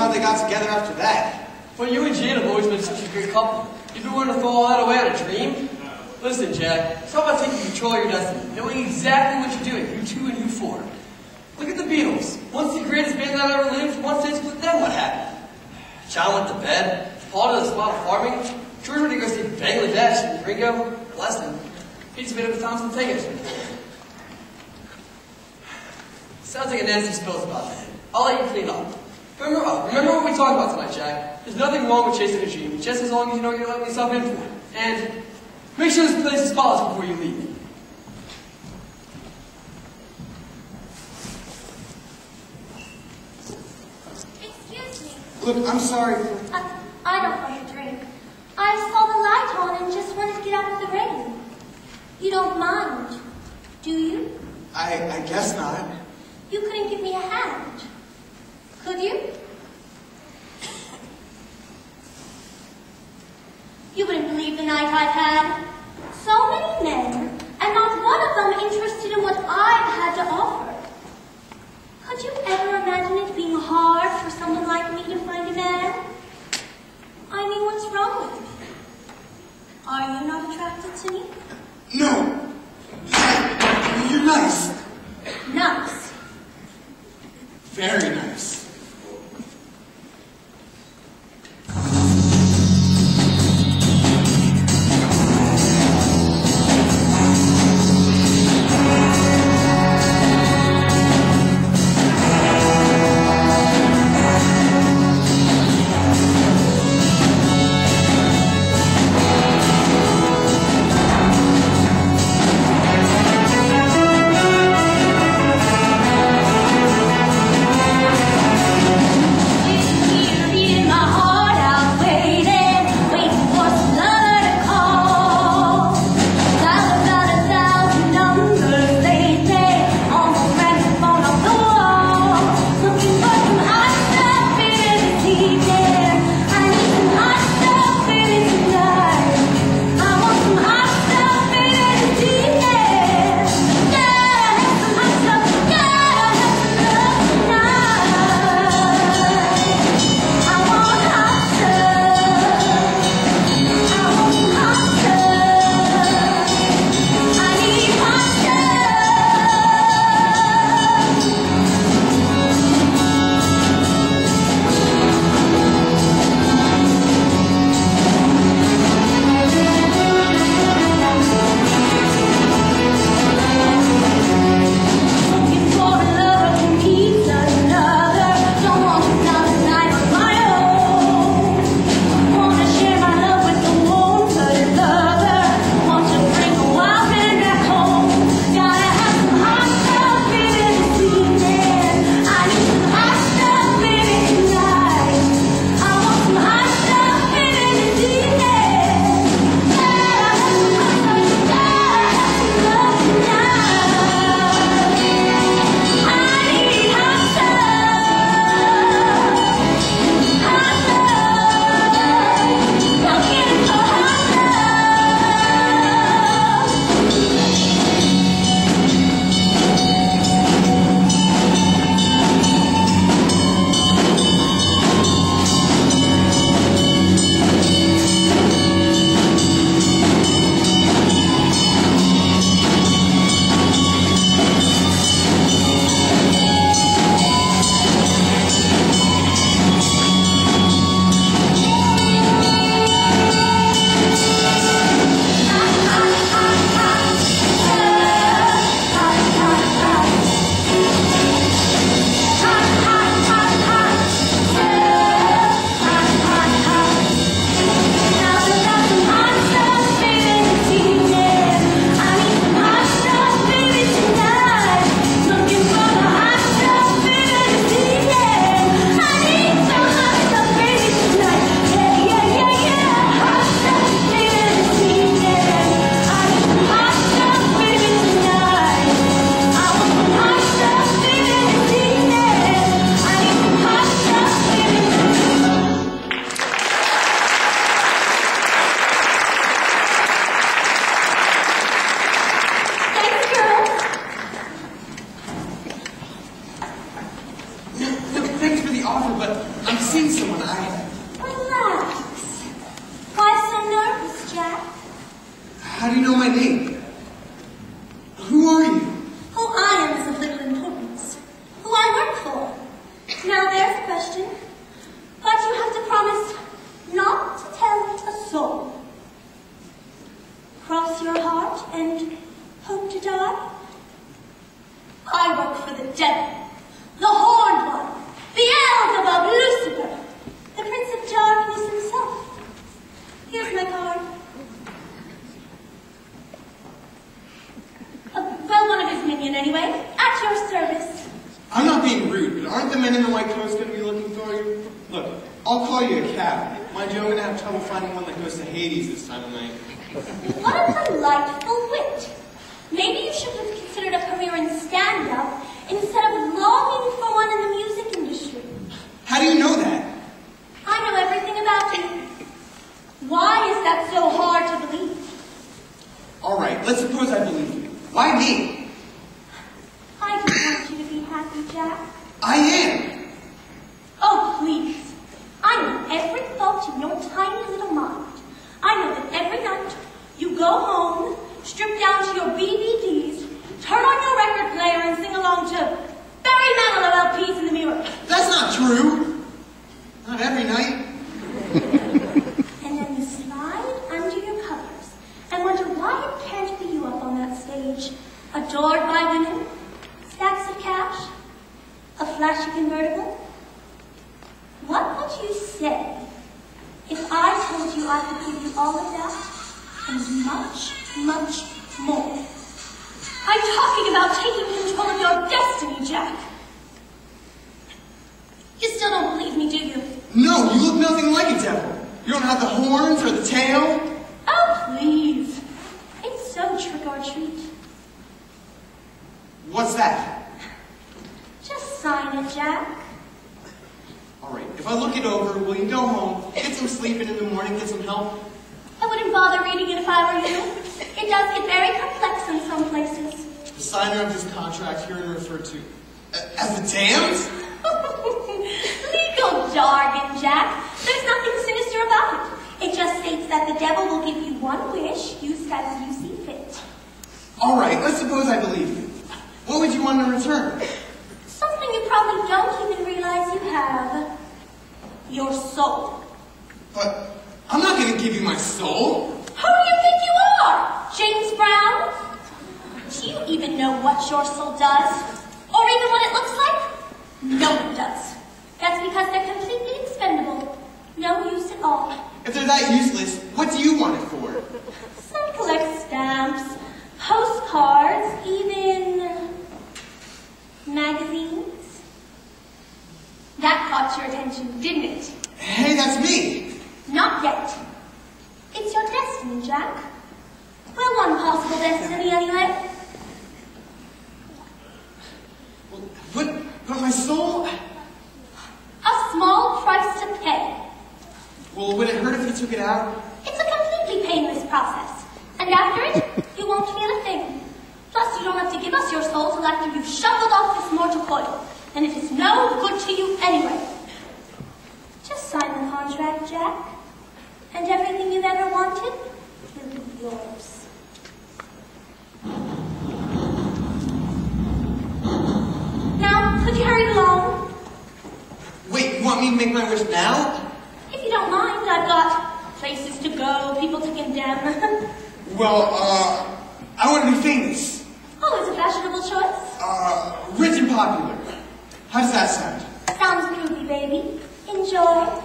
how they got together after that. Well, you and Jane have always been such a good couple. You've been willing to throw all that away on a dream? Listen, Jack, it's all about taking control of your destiny, knowing exactly what you're doing, you two and you four. Look at the Beatles. Once the greatest band that ever lived, once they split, then what happened? John went to bed, Paul does a spot farming, George went to go see Bangladesh, and Ringo, bless him, he just made up a Thompson ticket. Sounds like a nasty spill's about to hit. I'll let you clean up. Remember what we talked about tonight, Jack. There's nothing wrong with chasing a dream, just as long as you know what you're letting yourself in for. And make sure this place is spotless before you leave. Excuse me. Look, I'm sorry. I don't want to drink. I saw the light on and just wanted to get out of the rain. You don't mind, do you? I guess not. You couldn't give me a hand, could you? You wouldn't believe the night I've had. So many men, and not one of them interested in what I've had to offer. Could you ever imagine it being hard for someone like me to find a man? I mean, what's wrong with me? Are you not attracted to me? No. You're nice. Nice. Very nice. offer, but I'm seeing someone Relax. Why so nervous, Jack? How do you know my name? Who are you? Who I am is of little importance. Who I work for. Now there's a question. But you have to promise not to tell a soul. Cross your heart and hope to die? I work for the devil, the horned one, Beelzebub, Lucifer, the Prince of Darkness himself. Here's my card. Well, one of his minion anyway, at your service. I'm not being rude, but aren't the men in the white coats going to be looking for you? Look, I'll call you a cab. Mind you, I'm going to have trouble finding one that goes to Hades this time of night. What a delightful wit. Maybe you should have considered a career in stand-up instead of longing for one in the music industry. How do you know that? I know everything about you. Why is that so hard to believe? All right, let's suppose I believe you. Why me? I just want you to be happy, Jack. I am. Oh, please. I know every thought in your tiny little mind. I know that every night you go home, strip down to your BVDs, turn on your record player and sing along to Barry Manilow LPs in the mirror. That's not true. Not every night. And then you slide under your covers and wonder why it can't be you up on that stage, adored by women, stacks of cash, a flashy convertible. What would you say if I told you I could give you all of that and much, much more? I'm talking about taking control of your destiny, Jack. You still don't believe me, do you? No, you look nothing like a devil. You don't have the horns or the tail. Oh, please. It's so trick or treat. What's that? Just sign it, Jack. All right, if I look it over, will you go home, get some sleep, and in the morning get some help? I wouldn't bother reading it if I were you. It does get very complex in some places. The signer of this contract herein referred to as the damned? Legal jargon, Jack. There's nothing sinister about it. It just states that the devil will give you one wish, used as you see fit. All right, let's suppose I believe you. What would you want in return? Something you probably don't even realize you have. Your soul. But I'm not going to give you my soul. Who do you think you are? James Brown? Do you even know what your soul does? Or even what it looks like? No one does. That's because they're completely expendable. No use at all. If they're that useless, what do you want it for? Some collect stamps, postcards, even magazines. That caught your attention, didn't it? Hey, that's me. Not yet. It's your destiny, Jack. Well, one possible destiny, anyway. But my soul? A small price to pay. Well, would it hurt if you took it out? It's a completely painless process. And after it, you won't feel a thing. Plus, you don't have to give us your soul till after you've shuffled off this mortal coil. And it is no good to you anyway. Just sign the contract, Jack. And everything you've ever wanted will be yours. Now, could you hurry along? Wait, you want me to make my wish now? If you don't mind, I've got places to go, people to condemn. Well, I want to be famous. Oh, it's a fashionable choice. Rich and popular. How does that sound? Sounds groovy, baby. Enjoy.